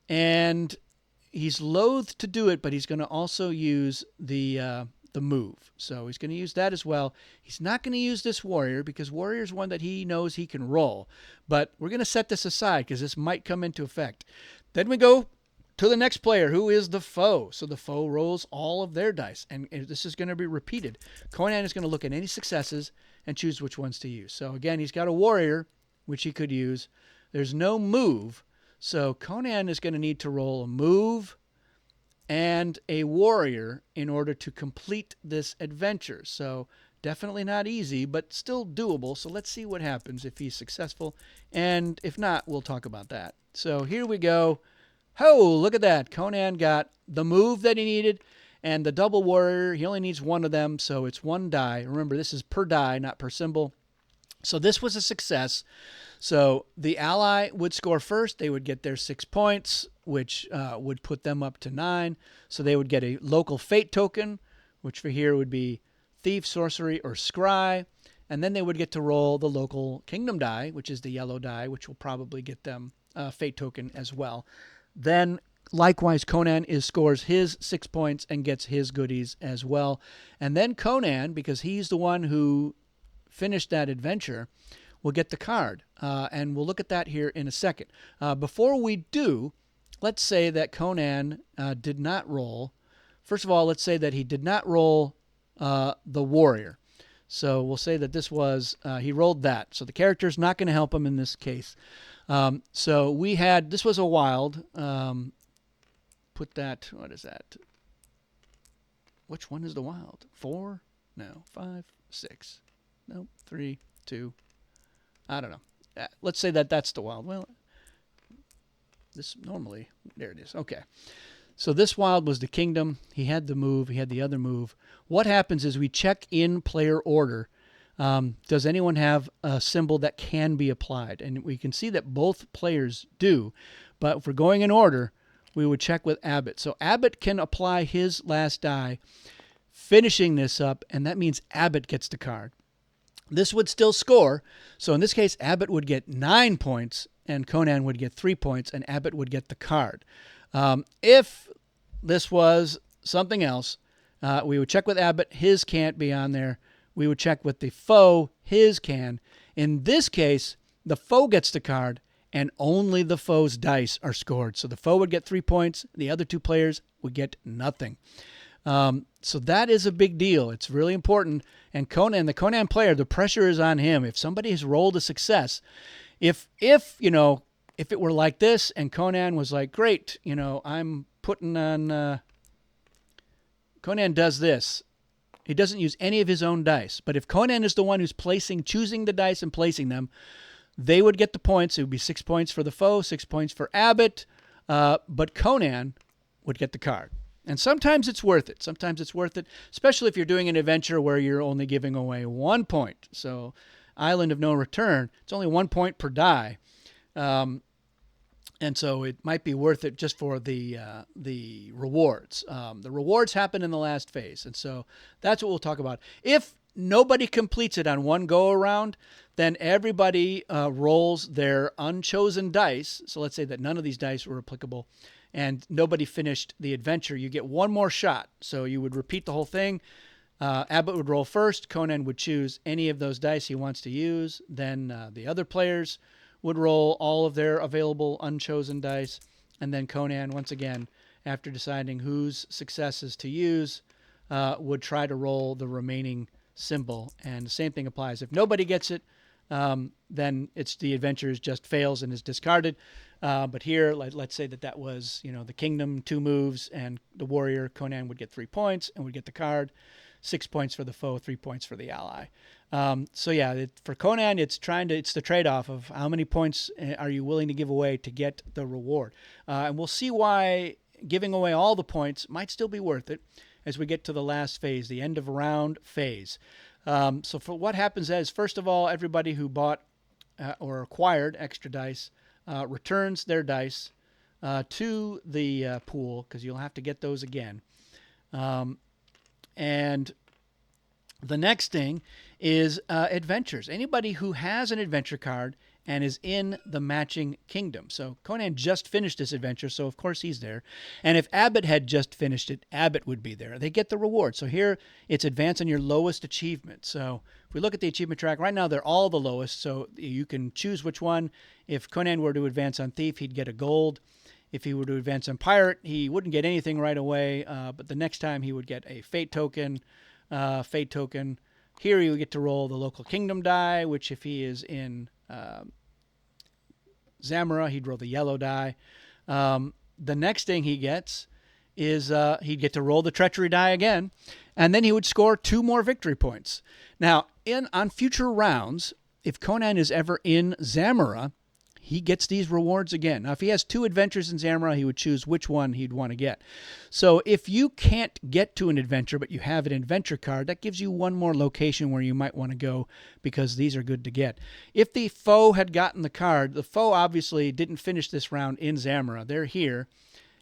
And he's loath to do it, but he's going to also use the move. So he's going to use that as well. He's not going to use this warrior because warrior is one that he knows he can roll. But we're going to set this aside because this might come into effect. Then we go to the next player, who is the foe. So the foe rolls all of their dice, and this is going to be repeated. Conan is going to look at any successes and choose which ones to use. So again, he's got a warrior, which he could use. There's no move, so Conan is going to need to roll a move and a warrior in order to complete this adventure. So definitely not easy, but still doable. So let's see what happens if he's successful, and if not, we'll talk about that. So here we go. Oh, look at that. Conan got the move that he needed and the double warrior. He only needs one of them, so it's one die. Remember, this is per die, not per symbol. So this was a success. So the ally would score first. They would get their 6 points, which would put them up to 9. So they would get a local fate token, which for here would be thief, sorcery, or scry. And then they would get to roll the local kingdom die, which is the yellow die, which will probably get them a fate token as well. Then, likewise, Conan scores his 6 points and gets his goodies as well. And then Conan, because he's the one who finished that adventure, will get the card. And we'll look at that here in a second. Before we do, let's say that Conan did not roll. First of all, let's say that he did not roll the warrior. So we'll say that this was, he rolled that. So the character's not going to help him in this case. So we had, this was a wild, put that, what is that? Which one is the wild? 4? No, 5, 6. No, 3, 2. I don't know. Let's say that that's the wild. Well, this normally, there it is. Okay. So this wild was the kingdom. He had the move. He had the other move. What happens is we check in player order. Does anyone have a symbol that can be applied? And we can see that both players do. But if we're going in order, we would check with Abbott. So Abbott can apply his last die, finishing this up, and that means Abbott gets the card. This would still score. So in this case, Abbott would get 9 points, and Conan would get 3 points, and Abbott would get the card. If this was something else, we would check with Abbott. His can't be on there. We would check with the foe. His can. In this case, the foe gets the card, and only the foe's dice are scored. So the foe would get 3 points. The other two players would get nothing. So that is a big deal. It's really important. And Conan, the Conan player, the pressure is on him. If somebody has rolled a success, if it were like this and Conan was like, great, I'm putting on, Conan does this. He doesn't use any of his own dice. But if Conan is the one who's choosing the dice and placing them, they would get the points. It would be 6 points for the foe, 6 points for Abbott. But Conan would get the card. And sometimes it's worth it. Sometimes it's worth it, especially if you're doing an adventure where you're only giving away 1 point. So Island of No Return, it's only 1 point per die. And so it might be worth it just for the rewards. The rewards happen in the last phase. And so that's what we'll talk about. If nobody completes it on one go-around, then everybody rolls their unchosen dice. So let's say that none of these dice were applicable and nobody finished the adventure. You get one more shot. So you would repeat the whole thing. Abbott would roll first. Conan would choose any of those dice he wants to use. Then the other players would roll all of their available unchosen dice. And then Conan, once again, after deciding whose successes to use, would try to roll the remaining symbol. And the same thing applies. If nobody gets it, then it's the adventure just fails and is discarded. But here, let's say that was, the kingdom, 2 moves, and the warrior, Conan, would get 3 points and would get the card. 6 points for the foe, 3 points for the ally. So yeah, for Conan, it's the trade-off of how many points are you willing to give away to get the reward. And we'll see why giving away all the points might still be worth it as we get to the last phase, the end of round phase. So for what happens is, first of all, everybody who bought or acquired extra dice returns their dice to the pool, because you'll have to get those again. And the next thing is adventures. Anybody who has an adventure card and is in the matching kingdom. So Conan just finished this adventure, so of course he's there. And if Abbott had just finished it, Abbott would be there. They get the reward. So here it's advance on your lowest achievement. So if we look at the achievement track, right now they're all the lowest, so you can choose which one. If Conan were to advance on Thief, he'd get a gold. If he were to advance on Pirate, he wouldn't get anything right away, but the next time he would get a Fate token. Here you get to roll the local kingdom die, which if he is in Zamora, he'd roll the yellow die. The next thing he gets is he'd get to roll the treachery die again, and then he would score 2 more victory points. Now, on future rounds, if Conan is ever in Zamora, he gets these rewards again. Now, if he has 2 adventures in Zamora, he would choose which one he'd want to get. So if you can't get to an adventure, but you have an adventure card, that gives you 1 more location where you might want to go, because these are good to get. If the foe had gotten the card, the foe obviously didn't finish this round in Zamora. They're here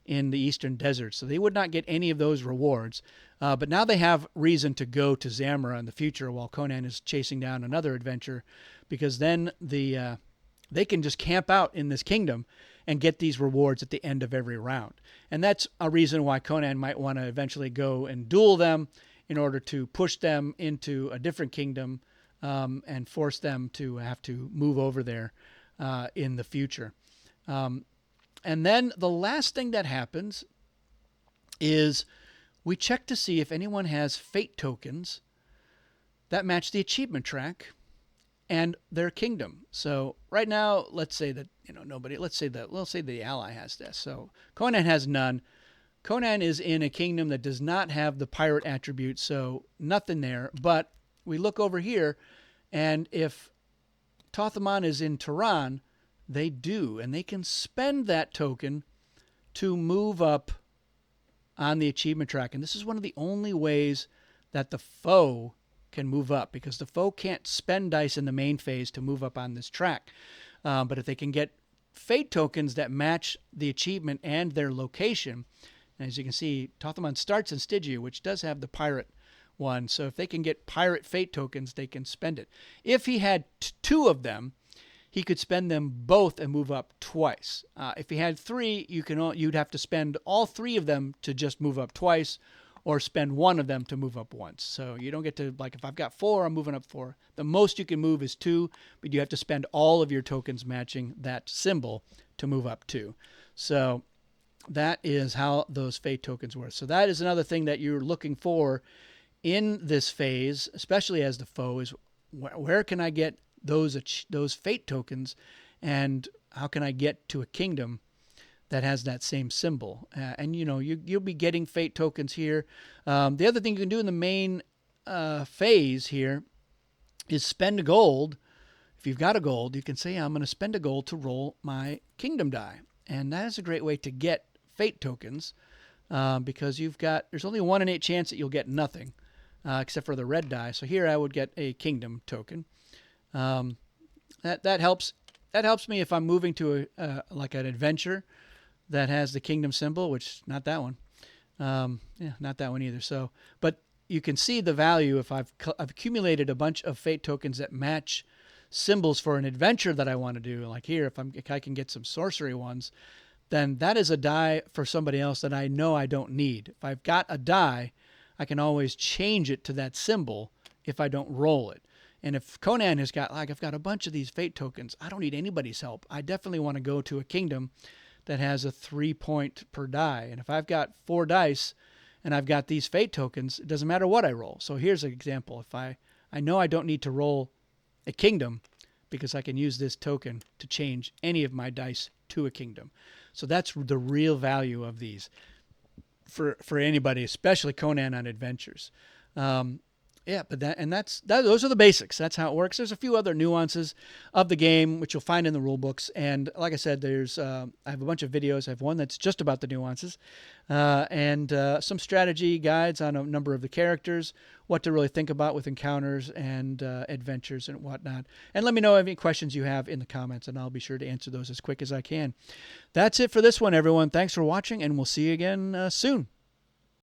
in the Eastern Desert, so they would not get any of those rewards. But now they have reason to go to Zamora in the future while Conan is chasing down another adventure, because then they can just camp out in this kingdom and get these rewards at the end of every round. And that's a reason why Conan might want to eventually go and duel them in order to push them into a different kingdom and force them to have to move over there in the future. And then the last thing that happens is we check to see if anyone has fate tokens that match the achievement track and their kingdom. So right now, let's say that nobody. We'll say the ally has this. So Conan has none. Conan is in a kingdom that does not have the pirate attribute, so nothing there. But we look over here, and if Tothaman is in Tehran, they do, and they can spend that token to move up on the achievement track. And this is one of the only ways that the foe can move up, because the foe can't spend dice in the main phase to move up on this track. But if they can get fate tokens that match the achievement and their location, and as you can see, Tothaman starts in Stygia, which does have the pirate one. So if they can get pirate fate tokens, they can spend it. If he had 2 of them, he could spend them both and move up twice. If he had 3, you'd have to spend all 3 of them to just move up twice, or spend 1 of them to move up once. So you don't get to, like, if I've got 4, I'm moving up 4. The most you can move is 2, but you have to spend all of your tokens matching that symbol to move up 2. So that is how those fate tokens work. So that is another thing that you're looking for in this phase, especially as the foe, is where can I get those fate tokens, and how can I get to a kingdom that has that same symbol. And you'll be getting fate tokens here. The other thing you can do in the main phase here is spend a gold. If you've got a gold, you can say, I'm going to spend a gold to roll my kingdom die. And that is a great way to get fate tokens, because there's only a 1 in 8 chance that you'll get nothing, except for the red die. So here I would get a kingdom token. That helps me if I'm moving to like an adventure that has the kingdom symbol, which not that one. Not that one either. So, but you can see the value if I've accumulated a bunch of fate tokens that match symbols for an adventure that I want to do. Like here, if I can get some sorcery ones, then that is a die for somebody else that I know I don't need. If I've got a die, I can always change it to that symbol if I don't roll it. And if Conan has got, I've got a bunch of these fate tokens, I don't need anybody's help. I definitely want to go to a kingdom that has a 3-point per die. And if I've got 4 dice and I've got these fate tokens, it doesn't matter what I roll. So here's an example. If I know I don't need to roll a kingdom, because I can use this token to change any of my dice to a kingdom. So that's the real value of these for anybody, especially Conan on Adventures. Yeah, but those are the basics. That's how it works. There's a few other nuances of the game which you'll find in the rule books, and like I said, I have a bunch of videos. I have one that's just about the nuances, and some strategy guides on a number of the characters, what to really think about with encounters and adventures and whatnot. And let me know any questions you have in the comments, and I'll be sure to answer those as quick as I can. That's it for this one, everyone. Thanks for watching, and we'll see you again soon.